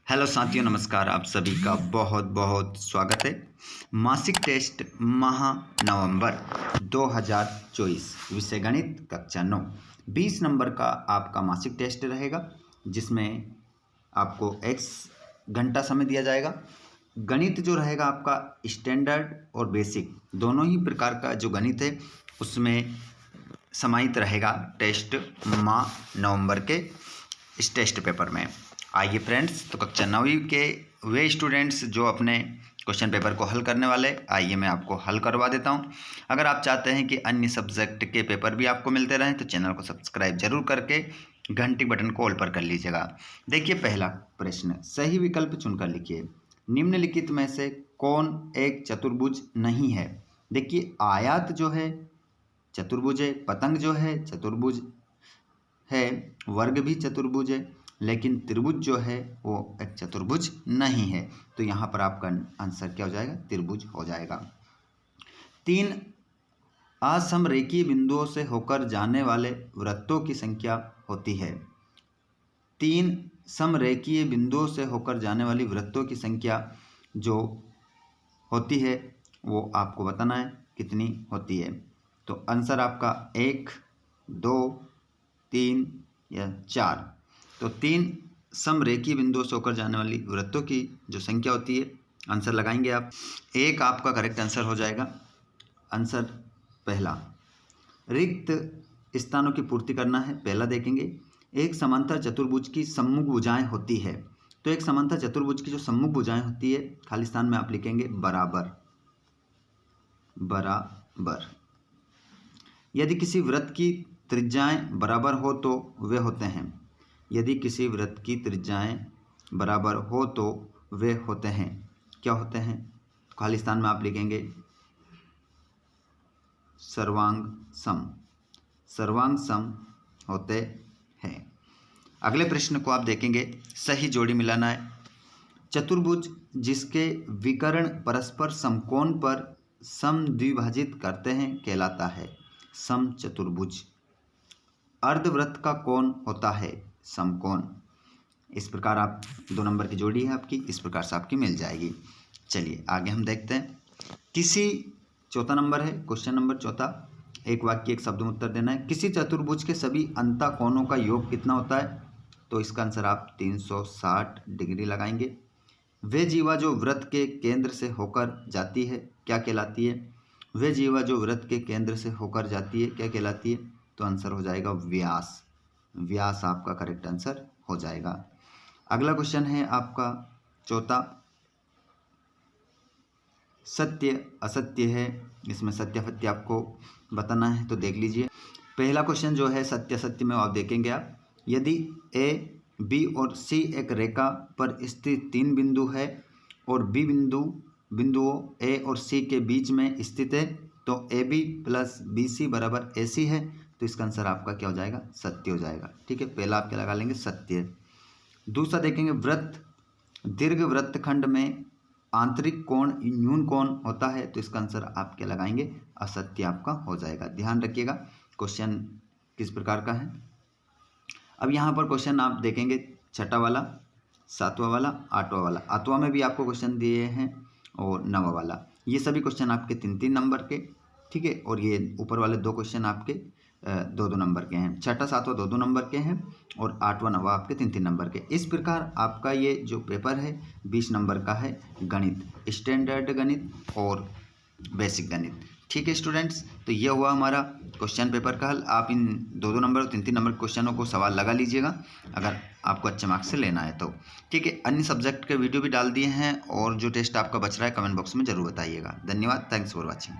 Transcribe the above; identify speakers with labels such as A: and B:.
A: Hello साथियों, नमस्कार। आप सभी का बहुत बहुत स्वागत है। मासिक टेस्ट माह नवंबर 2024 विषय गणित कक्षा 9 20 नंबर का आपका मासिक टेस्ट रहेगा, जिसमें आपको x घंटा समय दिया जाएगा। गणित जो रहेगा आपका स्टैंडर्ड और बेसिक दोनों ही प्रकार का जो गणित है उसमें समाहित रहेगा टेस्ट माह नवंबर के इस टेस्ट पेपर में। आइए फ्रेंड्स, तो कक्षा 9वीं के वे स्टूडेंट्स जो अपने क्वेश्चन पेपर को हल करने वाले, आइए मैं आपको हल करवा देता हूं। अगर आप चाहते हैं कि अन्य सब्जेक्ट के पेपर भी आपको मिलते रहें तो चैनल को सब्सक्राइब जरूर करके घंटी बटन को ऑल पर कर लीजिएगा। देखिए, पहला प्रश्न, सही विकल्प चुनकर लिखिए। निम्नलिखित में से कौन एक चतुर्भुज नहीं है? देखिए, आयत जो है चतुर्भुज है, पतंग जो है चतुर्भुज है, वर्ग भी चतुर्भुज है, लेकिन त्रिभुज जो है वो एक चतुर्भुज नहीं है। तो यहाँ पर आपका आंसर क्या हो जाएगा? त्रिभुज हो जाएगा। 3 असमरेखीय बिंदुओं से होकर जाने वाले वृत्तों की संख्या होती है। 3 समरेखीय बिंदुओं से होकर जाने वाली वृत्तों की संख्या जो होती है वो आपको बताना है कितनी होती है। तो आंसर आपका 1, 2, 3 या 4। तो 3 समरेखीय बिंदुओं से होकर जाने वाली वृत्तों की जो संख्या होती है, आंसर लगाएंगे आप। 1 आपका करेक्ट आंसर हो जाएगा। आंसर पहला, रिक्त स्थानों की पूर्ति करना है। पहला देखेंगे, एक समांतर चतुर्भुज की सम्मुख भुजाएं होती है। तो एक समांतर चतुर्भुज की जो सम्मुख भुजाएं होती है, खाली स्थान में आप लिखेंगे बराबर बराबर। यदि किसी वृत्त की त्रिज्याएं बराबर हो तो वे होते हैं। यदि किसी वृत्त की त्रिज्याएं बराबर हो तो वे होते हैं। क्या होते हैं? तो खाली स्थान में आप लिखेंगे सर्वांग सम। सर्वांग सम होते हैं। अगले प्रश्न को आप देखेंगे, सही जोड़ी मिलाना है। चतुर्भुज जिसके विकर्ण परस्पर समकोण पर समद्विभाजित करते हैं कहलाता है समचतुर्भुज। अर्धवृत्त का कोण होता है समकोण। इस प्रकार आप 2 नंबर की जोड़ी है आपकी, इस प्रकार से आपकी मिल जाएगी। चलिए आगे हम देखते हैं। किसी, चौथा नंबर है, क्वेश्चन नंबर चौथा, एक वाक्य एक शब्द में उत्तर देना है। किसी चतुर्भुज के सभी अंतः कोणों का योग कितना होता है? तो इसका आंसर आप 360 डिग्री लगाएंगे। वे जीवा जो वृत्त के केंद्र से होकर जाती है क्या कहलाती है? वे जीवा जो वृत्त के केंद्र से होकर जाती है क्या कहलाती है? तो आंसर हो जाएगा व्यास। व्यास आपका करेक्ट आंसर हो जाएगा। अगला क्वेश्चन है आपका चौथा, सत्य असत्य है। इसमें सत्य असत्य आपको बताना है, तो देख लीजिए। पहला क्वेश्चन जो है सत्य असत्य में आप देखेंगे आप, यदि ए, बी और सी एक रेखा पर स्थित 3 बिंदु है और बी बिंदुओं ए और सी के बीच में स्थित है तो A B plus B C बराबर ए सी है। तो इसका आंसर आपका क्या हो जाएगा? सत्य हो जाएगा। ठीक है, पहला आप क्या लगा लेंगे? सत्य। दूसरा देखेंगे, वृत्त दीर्घ वृत्तखंड में आंतरिक कोण न्यून कोण होता है। तो इसका आंसर आप क्या लगाएंगे? असत्य आपका हो जाएगा। ध्यान रखिएगा क्वेश्चन किस प्रकार का है। अब यहाँ पर क्वेश्चन आप देखेंगे, छठा वाला, 7वां वाला, 8वां वाला। 8वां में भी आपको क्वेश्चन दिए हैं और 9वां वाला। ये सभी क्वेश्चन आपके 3-3 नंबर के, ठीक है। और ये ऊपर वाले 2 क्वेश्चन आपके 2-2 नंबर के हैं। छठा 7वां 2-2 नंबर के हैं और 8वां 9वां आपके 3-3 नंबर के। इस प्रकार आपका ये जो पेपर है 20 नंबर का है गणित, स्टैंडर्ड गणित और बेसिक गणित। ठीक है स्टूडेंट्स, तो ये हुआ हमारा क्वेश्चन पेपर का हल। आप इन 2-2 नंबर और 3-3 नंबर क्वेश्चनों को सवाल लगा लीजिएगा अगर आपको अच्छे मार्क्स से लेना है तो। ठीक है, अन्य सब्जेक्ट के वीडियो भी डाल दिए हैं और जो टेस्ट आपका बच रहा है कमेंट बॉक्स में ज़रूर बताइएगा। धन्यवाद, थैंक्स फॉर वॉचिंग।